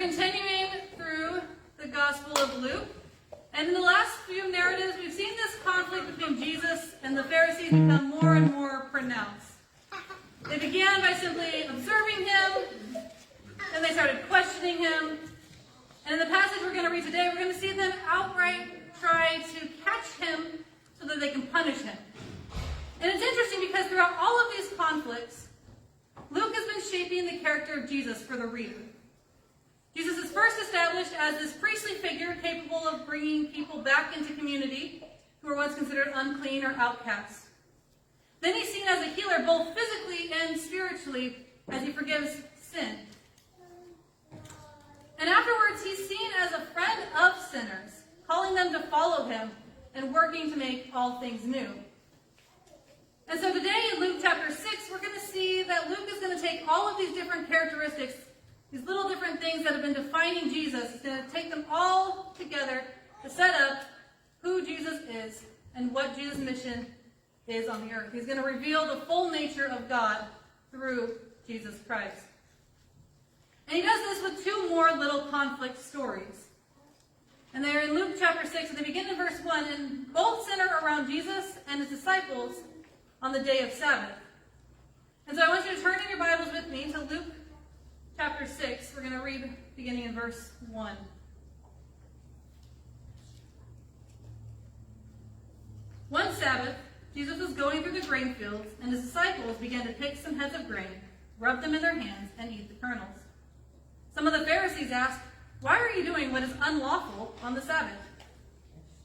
continuing through the Gospel of Luke. And in the last few narratives, we've seen this conflict between Jesus and the Pharisees become more and more pronounced. They began by simply observing him, then they started questioning him. And in the passage we're going to read today, we're going to see them outright try to catch him so that they can punish him. And it's interesting because throughout all of these conflicts, Luke has been shaping the character of Jesus for the reader. Jesus is first established as this priestly figure capable of bringing people back into community who were once considered unclean or outcasts. Then he's seen as a healer both physically and spiritually as he forgives sin. And afterwards, he's seen as a friend of sinners, calling them to follow him and working to make all things new. And so today in Luke chapter 6, we're going to see that Luke is going to take all of these different characteristics, these little different things that have been defining Jesus, he's going to take them all together to set up who Jesus is and what Jesus' mission is on the earth. He's going to reveal the full nature of God through Jesus Christ. And he does this with two more little conflict stories. And they're in Luke chapter 6, and they begin in verse 1, and both center around Jesus and his disciples on the day of Sabbath. And so I want you to turn in your Bibles with me to Luke chapter 6. We're going to read beginning in verse 1. One Sabbath, Jesus was going through the grain fields, and his disciples began to pick some heads of grain, rub them in their hands, and eat the kernels. Some of the Pharisees asked, "Why are you doing what is unlawful on the Sabbath?"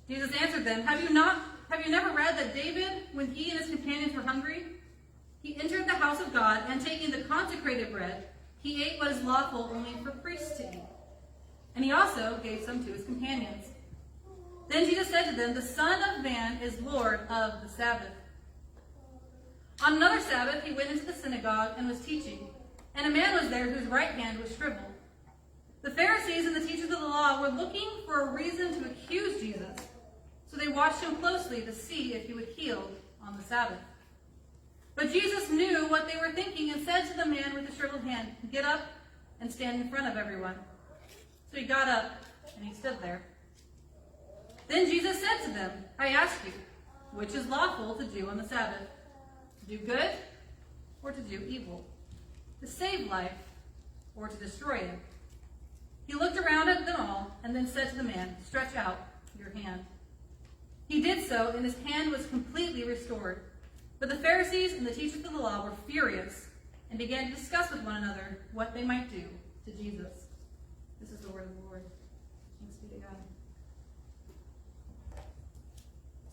Jesus answered them, Have you never read that David, when he and his companions were hungry, he entered the house of God, and taking the consecrated bread, he ate what is lawful only for priests to eat. And he also gave some to his companions. Then Jesus said to them, The Son of Man is Lord of the Sabbath. On another Sabbath, he went into the synagogue and was teaching, and a man was there whose right hand was shriveled. The Pharisees and the teachers of the law were looking for a reason to accuse Jesus, so they watched him closely to see if he would heal on the Sabbath. But Jesus knew what they were thinking and said to the man with the shriveled hand, Get up and stand in front of everyone. So he got up and he stood there. Then Jesus said to them, I ask you, which is lawful to do on the Sabbath? To do good or to do evil? To save life or to destroy it? He looked around at them all and then said to the man, Stretch out your hand. He did so, and his hand was completely restored. But the Pharisees and the teachers of the law were furious and began to discuss with one another what they might do to Jesus. This is the word of the Lord. Thanks be to God.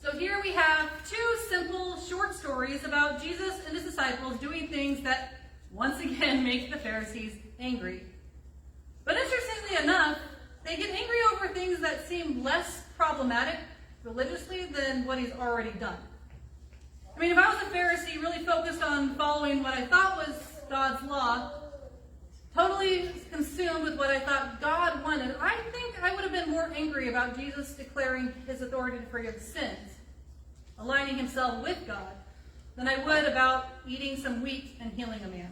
So here we have two simple, short stories about Jesus and his disciples doing things that, once again, make the Pharisees angry. But interestingly enough, they get angry over things that seem less problematic religiously than what he's already done. I mean, if I was a Pharisee really focused on following what I thought was God's law, totally consumed with what I thought God wanted, I think I would have been more angry about Jesus declaring his authority to forgive sins, aligning himself with God, than I would about eating some wheat and healing a man.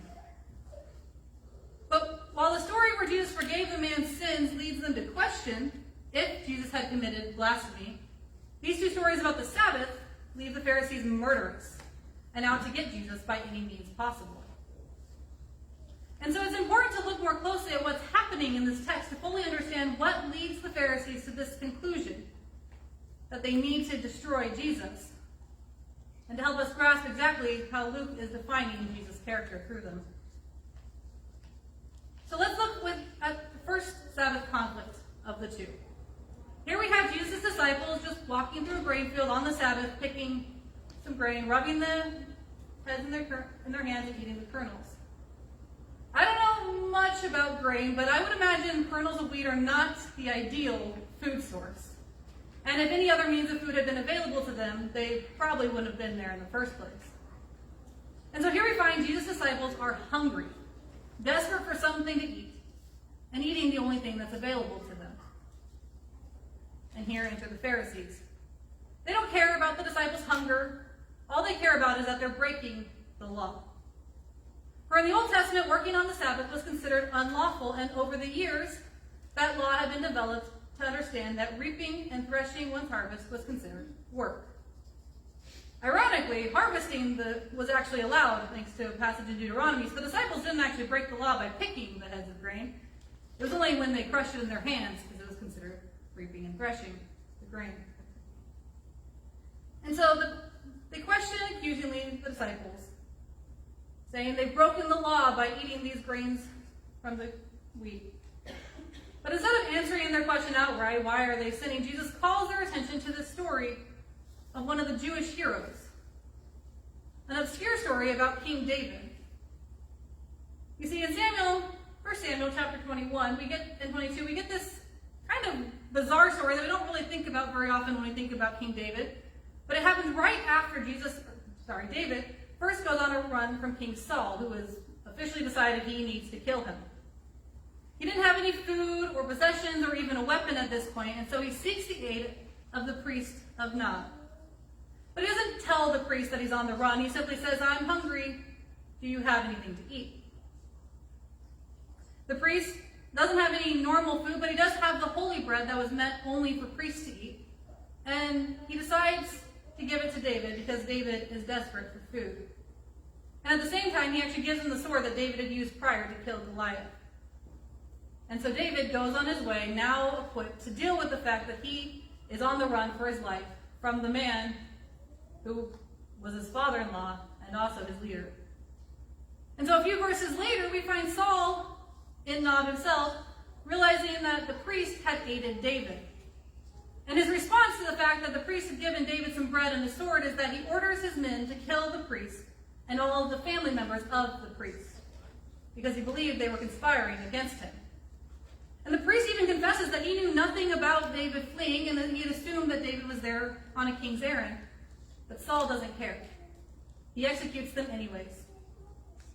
But while the story where Jesus forgave the man's sins leads them to question if Jesus had committed blasphemy, these two stories about the Sabbath leave the Pharisees murderous and out to get Jesus by any means possible. And so it's important to look more closely at what's happening in this text to fully understand what leads the Pharisees to this conclusion that they need to destroy Jesus, and to help us grasp exactly how Luke is defining Jesus' character through them. So let's look at the first Sabbath conflict of the two. Here we have Jesus' disciples just walking through a grain field on the Sabbath, picking some grain, rubbing the heads in their hands and eating the kernels. I don't know much about grain, but I would imagine kernels of wheat are not the ideal food source. And if any other means of food had been available to them, they probably wouldn't have been there in the first place. And so here we find Jesus' disciples are hungry, desperate for something to eat, and eating the only thing that's available to them. And here enter the Pharisees. They don't care about the disciples' hunger. All they care about is that they're breaking the law. For in the Old Testament, working on the Sabbath was considered unlawful, and over the years, that law had been developed to understand that reaping and threshing one's harvest was considered work. Ironically, harvesting was actually allowed thanks to a passage in Deuteronomy, so the disciples didn't actually break the law by picking the heads of grain. It was only when they crushed it in their hands because it was considered reaping and threshing the grain. And so they questioned accusingly the disciples, saying they've broken the law by eating these grains from the wheat. But instead of answering their question outright, why are they sinning, Jesus calls their attention to the story of one of the Jewish heroes. An obscure story about King David. You see, in 1 Samuel chapter 21, we get this kind of bizarre story that we don't really think about very often when we think about King David. But it happens right after David first goes on a run from King Saul, who has officially decided he needs to kill him. He didn't have any food or possessions or even a weapon at this point, and so he seeks the aid of the priest of Nob. But he doesn't tell the priest that he's on the run. He simply says, "I'm hungry. Do you have anything to eat?" The priest doesn't have any normal food, but he does have the holy bread that was meant only for priests to eat. And he decides to give it to David because David is desperate for food. And at the same time, he actually gives him the sword that David had used prior to kill Goliath. And so David goes on his way, now equipped to deal with the fact that he is on the run for his life from the man who was his father-in-law and also his leader. And so a few verses later, we find Saul in Nob himself, realizing that the priest had aided David. And his response to the fact that the priest had given David some bread and a sword is that he orders his men to kill the priest and all of the family members of the priest, because he believed they were conspiring against him. And the priest even confesses that he knew nothing about David fleeing and that he had assumed that David was there on a king's errand. But Saul doesn't care. He executes them anyways.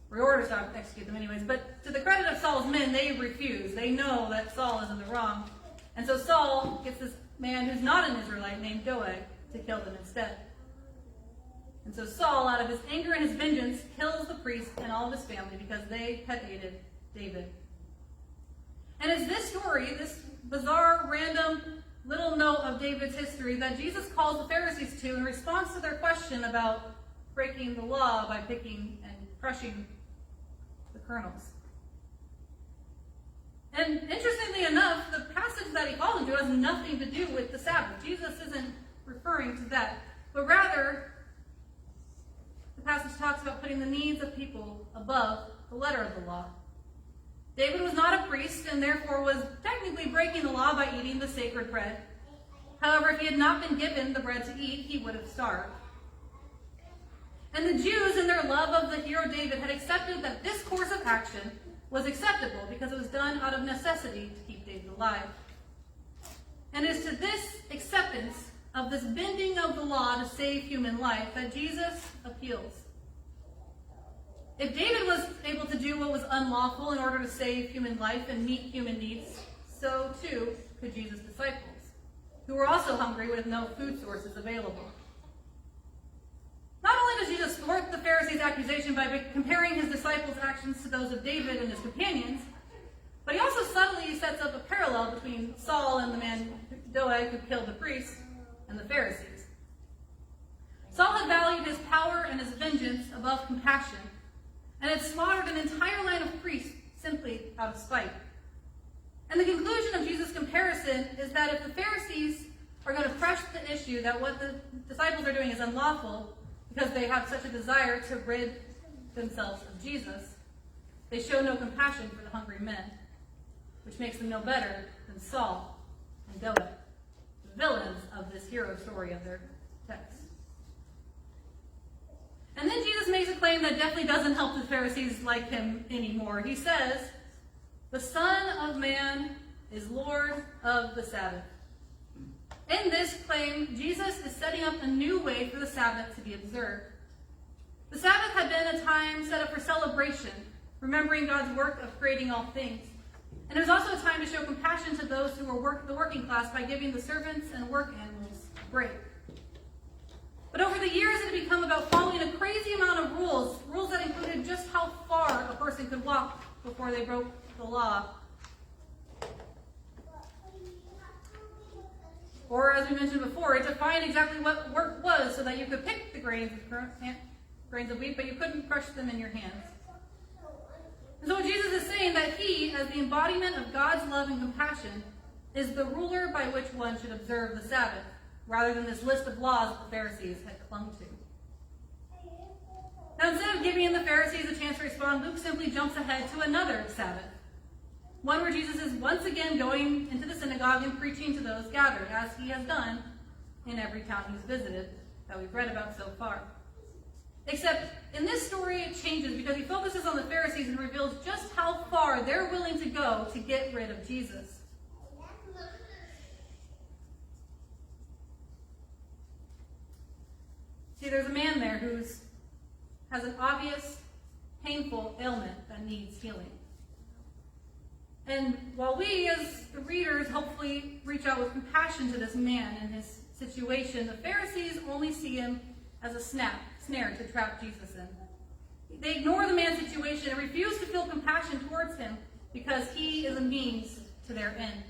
Or he orders to execute them anyways. But to the credit of Saul's men, they refuse. They know that Saul is in the wrong. And so Saul gets this man who's not an Israelite named Doeg to kill them instead. And so Saul, out of his anger and his vengeance, kills the priest and all of his family because they had aided David. And it's this story, this bizarre, random little note of David's history that Jesus calls the Pharisees to in response to their question about breaking the law by picking and crushing the kernels. And interestingly enough, the passage that he calls them to has nothing to do with the Sabbath. Jesus isn't referring to that, but rather the passage talks about putting the needs of people above the letter of the law. David was not a priest and therefore was technically breaking the law by eating the sacred bread. However, if he had not been given the bread to eat, he would have starved. And the Jews, in their love of the hero David, had accepted that this course of action was acceptable because it was done out of necessity to keep David alive. And it is to this acceptance of this bending of the law to save human life that Jesus appeals. If David was able to do what was unlawful in order to save human life and meet human needs, so too could Jesus' disciples, who were also hungry with no food sources available. Not only does Jesus thwart the Pharisees' accusation by comparing his disciples' actions to those of David and his companions, but he also subtly sets up a parallel between Saul and the man Doeg who killed the priest and the Pharisees. Saul had valued his power and his vengeance above compassion, and had slaughtered an entire line of priests simply out of spite. And the conclusion of Jesus' comparison is that if the Pharisees are going to press the issue that what the disciples are doing is unlawful because they have such a desire to rid themselves of Jesus, they show no compassion for the hungry men, which makes them no better than Saul and Doeg, the villains of this hero story of their text. And then Jesus makes a claim that definitely doesn't help the Pharisees like him anymore. He says, "The Son of Man is Lord of the Sabbath." In this claim, Jesus is setting up a new way for the Sabbath to be observed. The Sabbath had been a time set up for celebration, remembering God's work of creating all things. And it was also a time to show compassion to those who were the working class by giving the servants and work animals a break. But over the years, it had become about following a crazy amount of rules that included just how far a person could walk before they broke the law. as we mentioned before, it defined exactly what work was so that you could pick the grains of wheat, but you couldn't crush them in your hands. And so Jesus is saying that he, as the embodiment of God's love and compassion, is the ruler by which one should observe the Sabbath, rather than this list of laws the Pharisees had clung to. Now, instead of giving the Pharisees a chance to respond, Luke simply jumps ahead to another Sabbath, one where Jesus is once again going into the synagogue and preaching to those gathered, as he has done in every town he's visited that we've read about so far. Except in this story it changes because he focuses on the Pharisees and reveals just how far they're willing to go to get rid of Jesus. See, there's a man there who has an obvious, painful ailment that needs healing. And while we, as the readers, hopefully reach out with compassion to this man and his situation, the Pharisees only see him as a snare to trap Jesus in. They ignore the man's situation and refuse to feel compassion towards him because he is a means to their end.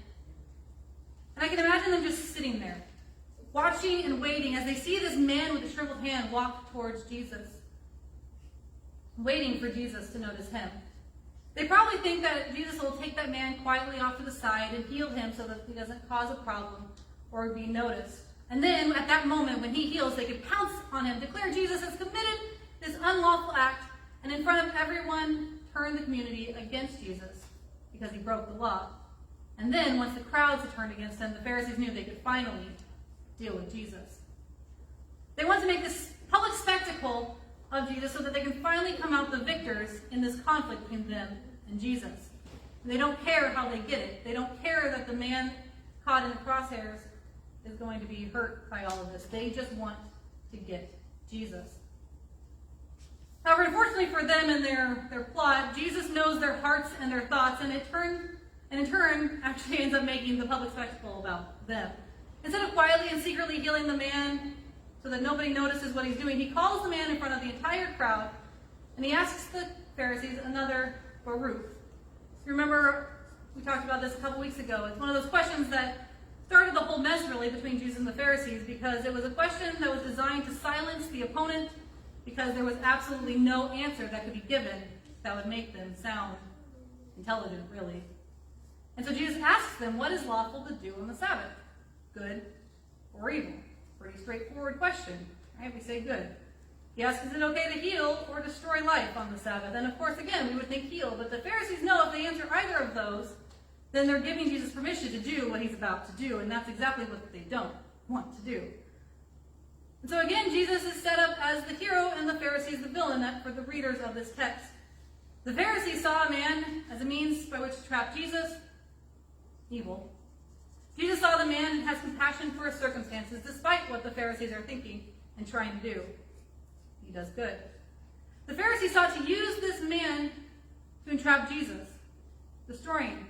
And I can imagine them just sitting there, watching and waiting as they see this man with a shriveled hand walk towards Jesus, waiting for Jesus to notice him. They probably think that Jesus will take that man quietly off to the side and heal him so that he doesn't cause a problem or be noticed. And then, at that moment, when he heals, they could pounce on him, declare Jesus has committed this unlawful act, and in front of everyone, turn the community against Jesus because he broke the law. And then, once the crowds had turned against him, the Pharisees knew they could finally deal with Jesus. They want to make this public spectacle of Jesus so that they can finally come out the victors in this conflict between them and Jesus. And they don't care how they get it. They don't care that the man caught in the crosshairs is going to be hurt by all of this. They just want to get Jesus. However, unfortunately for them and their plot, Jesus knows their hearts and their thoughts, and in turn actually ends up making the public spectacle about them. Instead of quietly and secretly healing the man so that nobody notices what he's doing, he calls the man in front of the entire crowd, and he asks the Pharisees another baruch. Remember, we talked about this a couple weeks ago. It's one of those questions that started the whole mess, really, between Jesus and the Pharisees, because it was a question that was designed to silence the opponent, because there was absolutely no answer that could be given that would make them sound intelligent, really. And so Jesus asks them, what is lawful to do on the Sabbath? Good or evil? Pretty straightforward question, right? We say good. He asks, is it okay to heal or destroy life on the Sabbath? And of course, again, we would think heal, but the Pharisees know if they answer either of those, then they're giving Jesus permission to do what he's about to do, and that's exactly what they don't want to do. And so again, Jesus is set up as the hero and the Pharisees the villain for the readers of this text. The Pharisees saw a man as a means by which to trap Jesus, evil. Jesus saw the man and has compassion for his circumstances, despite what the Pharisees are thinking and trying to do. He does good. The Pharisees sought to use this man to entrap Jesus, destroying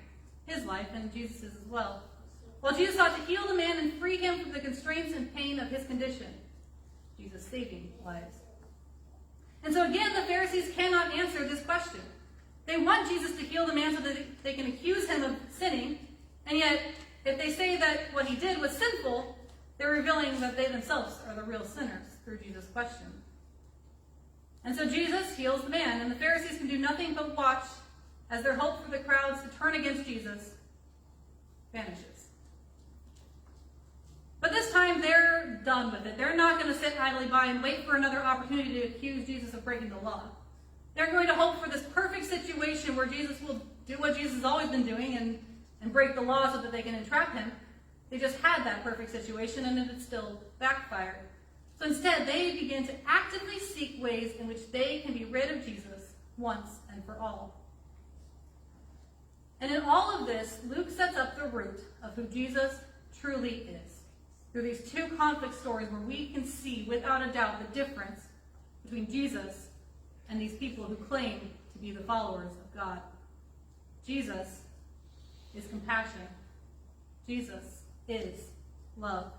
his life and Jesus's as well. While Jesus sought to heal the man and free him from the constraints and pain of his condition, Jesus saving lives. And so again, the Pharisees cannot answer this question. They want Jesus to heal the man so that they can accuse him of sinning, and yet if they say that what he did was sinful, they're revealing that they themselves are the real sinners through Jesus' question. And so Jesus heals the man, and the Pharisees can do nothing but watch as their hope for the crowds to turn against Jesus vanishes. But this time they're done with it. They're not going to sit idly by and wait for another opportunity to accuse Jesus of breaking the law. They're going to hope for this perfect situation where Jesus will do what Jesus has always been doing and break the law so that they can entrap him. They just had that perfect situation, and it still backfired. So instead, they begin to actively seek ways in which they can be rid of Jesus once and for all. And in all of this, Luke sets up the root of who Jesus truly is, through these two conflict stories where we can see without a doubt the difference between Jesus and these people who claim to be the followers of God. Jesus is compassion. Jesus is love.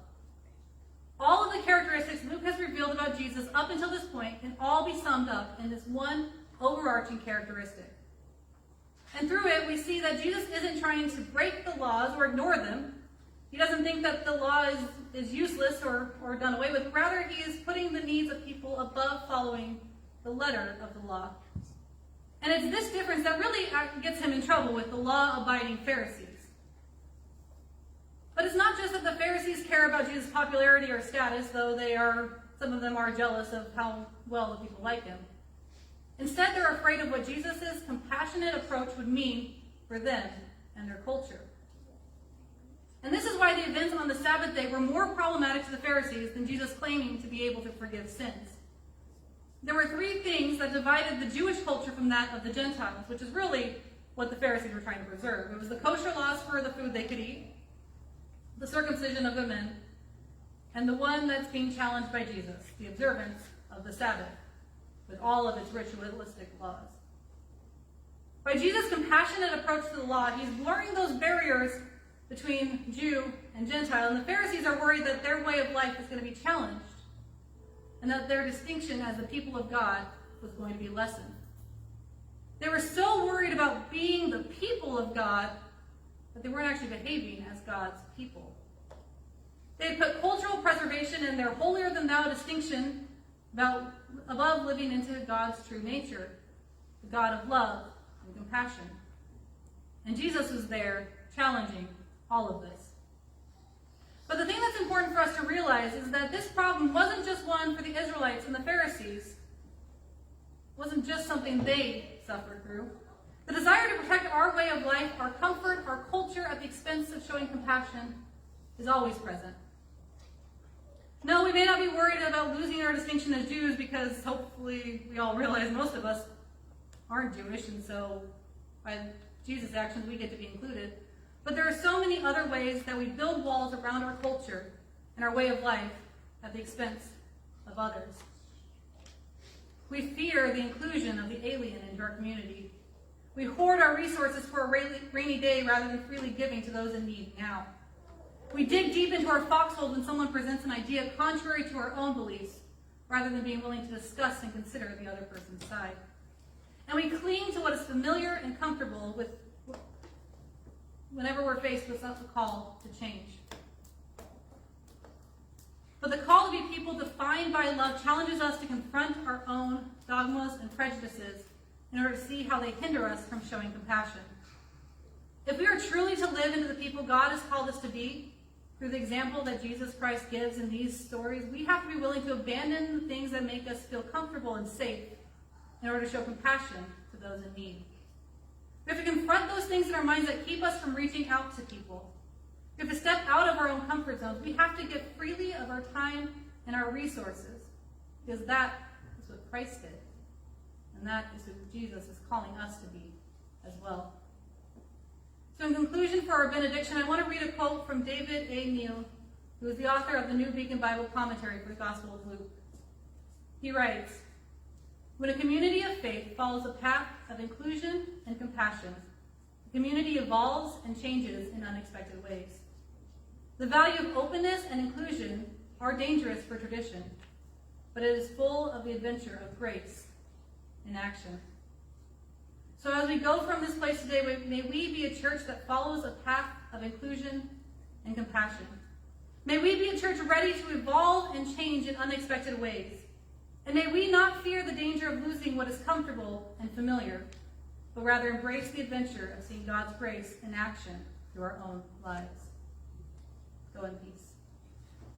All of the characteristics Luke has revealed about Jesus up until this point can all be summed up in this one overarching characteristic. And through it, we see that Jesus isn't trying to break the laws or ignore them. He doesn't think that the law is useless or done away with. Rather, he is putting the needs of people above following the letter of the law. And it's this difference that really gets him in trouble with the law-abiding Pharisees. But it's not just that the Pharisees care about Jesus' popularity or status, though some of them are jealous of how well the people like him. Instead, they're afraid of what Jesus' compassionate approach would mean for them and their culture. And this is why the events on the Sabbath day were more problematic to the Pharisees than Jesus claiming to be able to forgive sins. There were three things that divided the Jewish culture from that of the Gentiles, which is really what the Pharisees were trying to preserve. It was the kosher laws for the food they could eat, the circumcision of the men, and the one that's being challenged by Jesus, the observance of the Sabbath, with all of its ritualistic laws. By Jesus' compassionate approach to the law, he's blurring those barriers between Jew and Gentile, and the Pharisees are worried that their way of life is going to be challenged, and that their distinction as the people of God was going to be lessened. They were so worried about being the people of God that they weren't actually behaving as God's people. They had put cultural preservation and their holier-than-thou distinction above living into God's true nature, the God of love and compassion. And Jesus was there challenging all of this. But the thing that's important for us to realize is that this problem wasn't just one for the Israelites and the Pharisees. It wasn't just something they suffered through. The desire to protect our way of life, our comfort, our culture at the expense of showing compassion is always present. No, we may not be worried about losing our distinction as Jews because hopefully we all realize most of us aren't Jewish, and so by Jesus' actions we get to be included. But there are so many other ways that we build walls around our culture and our way of life at the expense of others. We fear the inclusion of the alien into our community. We hoard our resources for a rainy day rather than freely giving to those in need now. We dig deep into our foxhole when someone presents an idea contrary to our own beliefs, rather than being willing to discuss and consider the other person's side. And we cling to what is familiar and comfortable with whenever we're faced with a call to change. But the call to be people defined by love challenges us to confront our own dogmas and prejudices in order to see how they hinder us from showing compassion. If we are truly to live into the people God has called us to be, through the example that Jesus Christ gives in these stories, we have to be willing to abandon the things that make us feel comfortable and safe in order to show compassion to those in need. We have to confront those things in our minds that keep us from reaching out to people. We have to step out of our own comfort zones. We have to give freely of our time and our resources, because that is what Christ did. And that is who Jesus is calling us to be as well. So in conclusion for our benediction, I want to read a quote from David A. Neal, who is the author of the New Beacon Bible Commentary for the Gospel of Luke. He writes, "When a community of faith follows a path of inclusion and compassion, the community evolves and changes in unexpected ways. The value of openness and inclusion are dangerous for tradition, but it is full of the adventure of grace in action." So as we go from this place today, may we be a church that follows a path of inclusion and compassion. May we be a church ready to evolve and change in unexpected ways. And may we not fear the danger of losing what is comfortable and familiar, but rather embrace the adventure of seeing God's grace in action through our own lives. Go in peace.